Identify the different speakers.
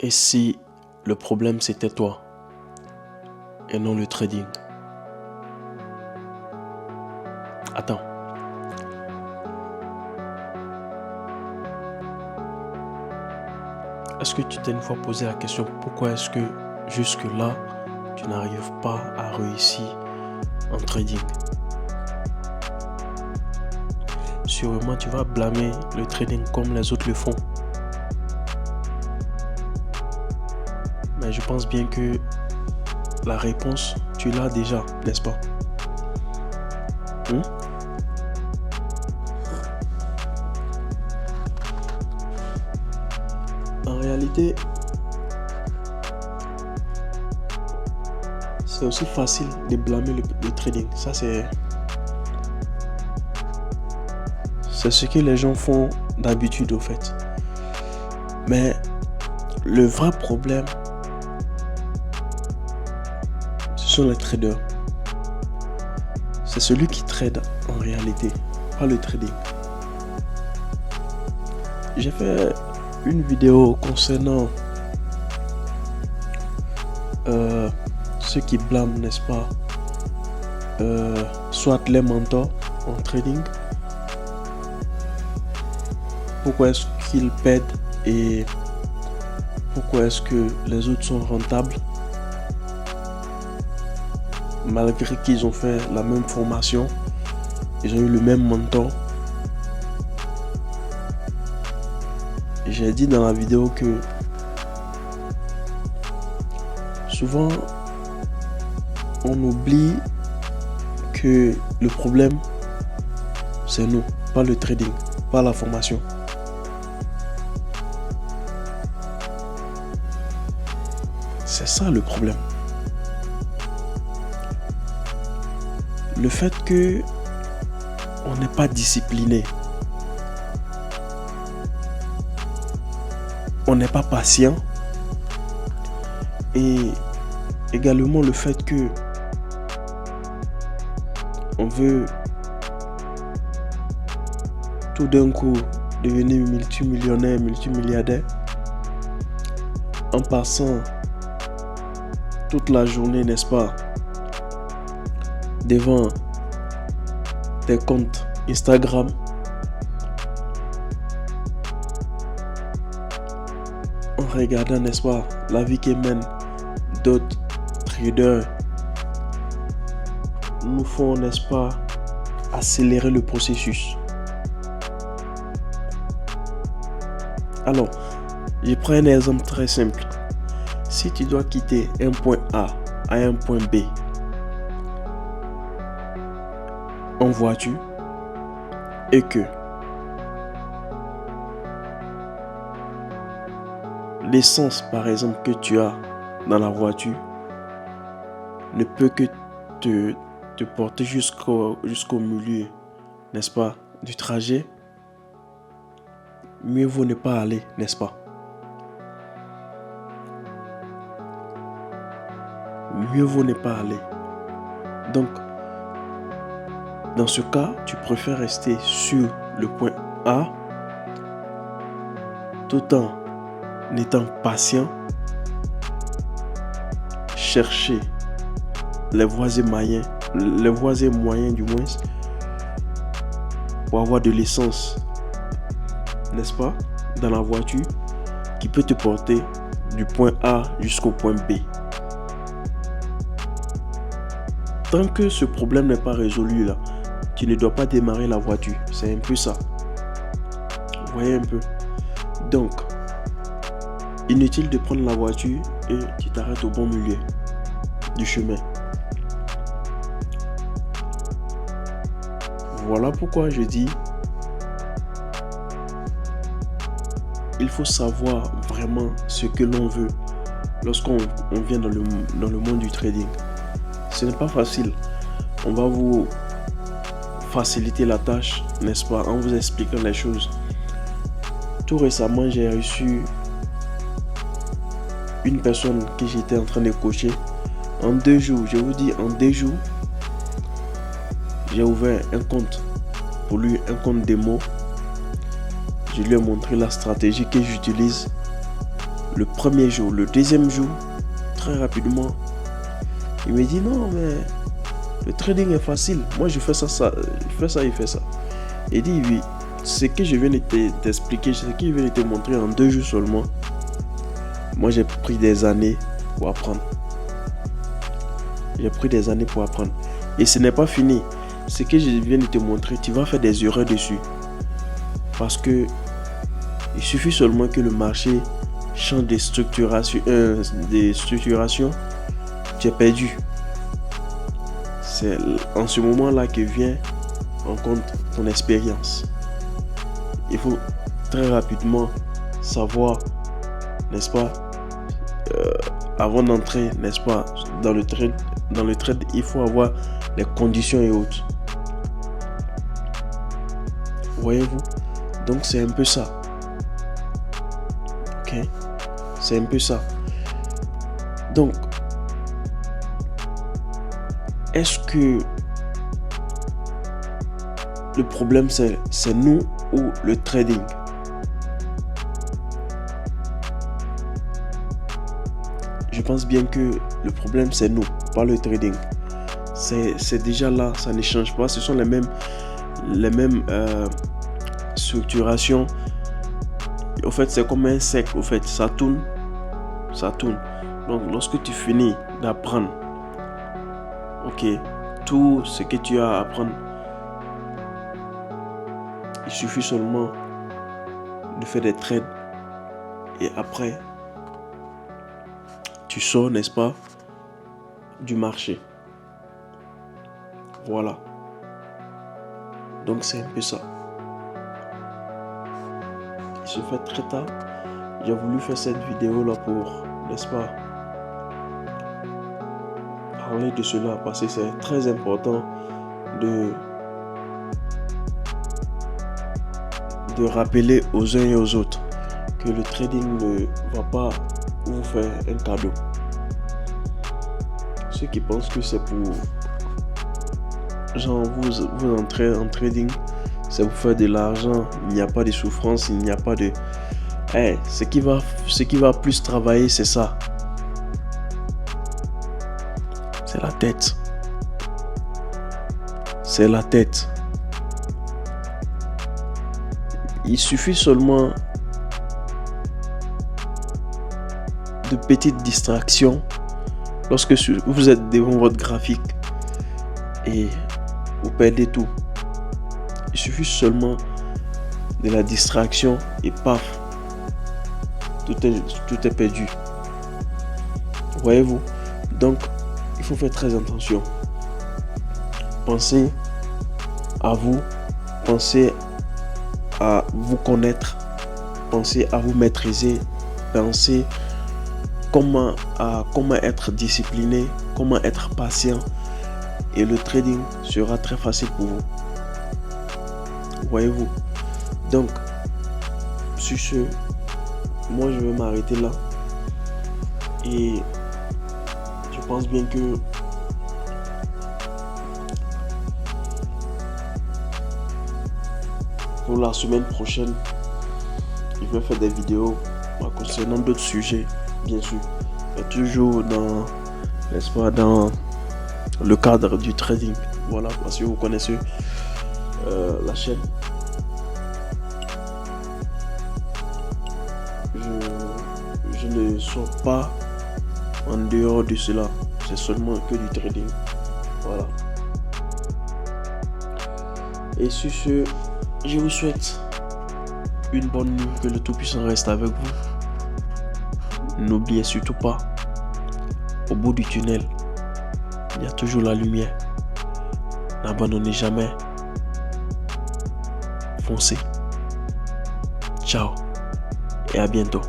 Speaker 1: Et si le problème c'était toi et non le trading? Attends. Est-ce que tu t'es une fois posé la question pourquoi est-ce que jusque-là tu n'arrives pas à réussir en trading? Sûrement tu vas blâmer le trading comme les autres le font. Mais je pense bien que la réponse, tu l'as déjà, n'est-ce pas? En réalité, c'est aussi facile de blâmer le trading. Ça, c'est ce que les gens font d'habitude, au fait. Mais le vrai problème, ce sont les traders. C'est celui qui trade en réalité, pas le trading. J'ai fait une vidéo concernant ceux qui blâment, n'est-ce pas, soit les mentors en trading. Pourquoi est-ce qu'ils perdent et pourquoi est-ce que les autres sont rentables malgré qu'ils ont fait la même formation, ils ont eu le même mentor. J'ai dit dans la vidéo que souvent on oublie que le problème c'est nous, pas le trading, pas la formation. C'est ça le problème. Le fait que on n'est pas discipliné, on n'est pas patient, et également le fait que on veut tout d'un coup devenir multimillionnaire, multimilliardaire en passant toute la journée, n'est-ce pas, devant des comptes Instagram, en regardant, n'est-ce pas, la vie que mènent d'autres traders, nous font, n'est-ce pas, accélérer le processus. Alors, je prends un exemple très simple. Si tu dois quitter un point A à un point B en voiture et que l'essence, par exemple, que tu as dans la voiture ne peut que te porter jusqu'au milieu, n'est-ce pas, du trajet, mieux vaut ne pas aller, n'est-ce pas? Mieux vaut ne pas aller. Donc, dans ce cas, tu préfères rester sur le point A tout en étant patient, chercher les voies et moyens du moins pour avoir de l'essence, n'est-ce pas, dans la voiture qui peut te porter du point A jusqu'au point B. Tant que ce problème n'est pas résolu là, tu ne dois pas démarrer la voiture. C'est un peu ça. Vous voyez un peu. Donc, inutile de prendre la voiture et tu t'arrêtes au bon milieu du chemin. Voilà pourquoi je dis, il faut savoir vraiment ce que l'on veut lorsqu'on vient dans le monde du trading. Ce n'est pas facile. On va vous faciliter la tâche, n'est-ce pas, en vous expliquant les choses. Tout récemment, j'ai reçu une personne que j'étais en train de coacher. En 2 jours, je vous dis, en 2 jours, j'ai ouvert un compte pour lui, un compte démo. Je lui ai montré la stratégie que j'utilise le premier jour. Le deuxième jour, très rapidement, il me dit non, mais le trading est facile. Moi, je fais ça, je fais ça, il fait ça. Il dit oui, ce que je viens de t'expliquer, ce que je viens de te montrer en 2 jours seulement. Moi, j'ai pris des années pour apprendre. J'ai pris des années pour apprendre. Et ce n'est pas fini. Ce que je viens de te montrer, tu vas faire des erreurs dessus. Parce que il suffit seulement que le marché change de structuration, tu es perdu. C'est en ce moment-là que vient en compte ton expérience. Il faut très rapidement savoir, n'est-ce pas, avant d'entrer, n'est-ce pas, dans le trade, il faut avoir les conditions et autres. Voyez-vous? Donc c'est un peu ça. Ok? C'est un peu ça. Donc, est-ce que le problème c'est nous ou le trading? Je pense bien que le problème c'est nous, pas le trading. C'est déjà là, ça ne change pas. Ce sont les mêmes structurations. En fait, c'est comme un cercle. En fait, ça tourne. Donc, lorsque tu finis d'apprendre, ok, tout ce que tu as à apprendre, il suffit seulement de faire des trades et après, tu sors, n'est-ce pas, du marché. Voilà. Donc, c'est un peu ça. Il se fait très tard. J'ai voulu faire cette vidéo là pour, n'est-ce pas, parler de cela parce que c'est très important de rappeler aux uns et aux autres que le trading ne va pas vous faire un cadeau. Ceux qui pensent que c'est pour genre vous entrez en trading, c'est pour faire de l'argent, il n'y a pas de souffrance, il n'y a pas de... ce qui va plus travailler, c'est ça. C'est la tête. C'est la tête. Il suffit seulement de petites distractions lorsque vous êtes devant votre graphique et vous perdez tout. Il suffit seulement de la distraction et paf, tout est perdu. Voyez-vous? Donc, il faut faire très attention. Pensez à vous, pensez à vous connaître, pensez à vous maîtriser, pensez comment être discipliné, comment être patient et le trading sera très facile pour vous. Voyez-vous? Donc, sur ce, moi je vais m'arrêter là et je pense bien que pour la semaine prochaine, je vais faire des vidéos concernant d'autres sujets, bien sûr, et toujours dans, n'est-ce pas, dans le cadre du trading. Voilà, parce que vous connaissez la chaîne. Je ne sors pas en dehors de cela, c'est seulement que du trading. Voilà. Et sur ce, je vous souhaite une bonne nuit, que le Tout-Puissant reste avec vous. N'oubliez surtout pas, au bout du tunnel, il y a toujours la lumière. N'abandonnez jamais. Foncez. Ciao et à bientôt.